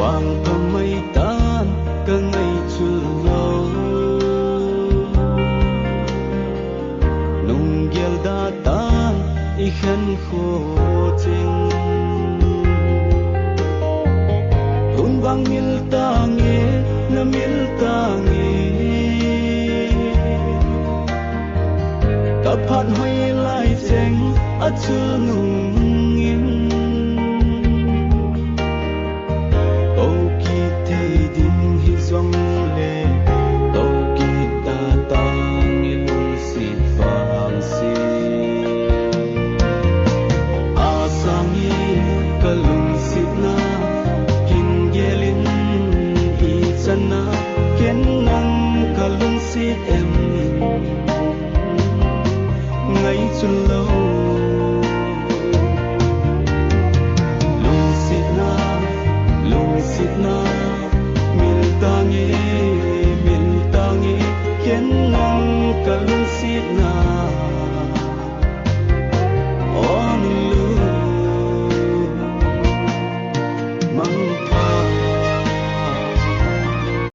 quang thầm mây tan cả ngày chưa lâu nung gel da tan i khen khô chinh hun vang mil ta nghe na mil ta nghe tập hát hoy lại cheng a chưa nung chung lâu lung xịt na mil ta nghe khen ngang cả lung xịt na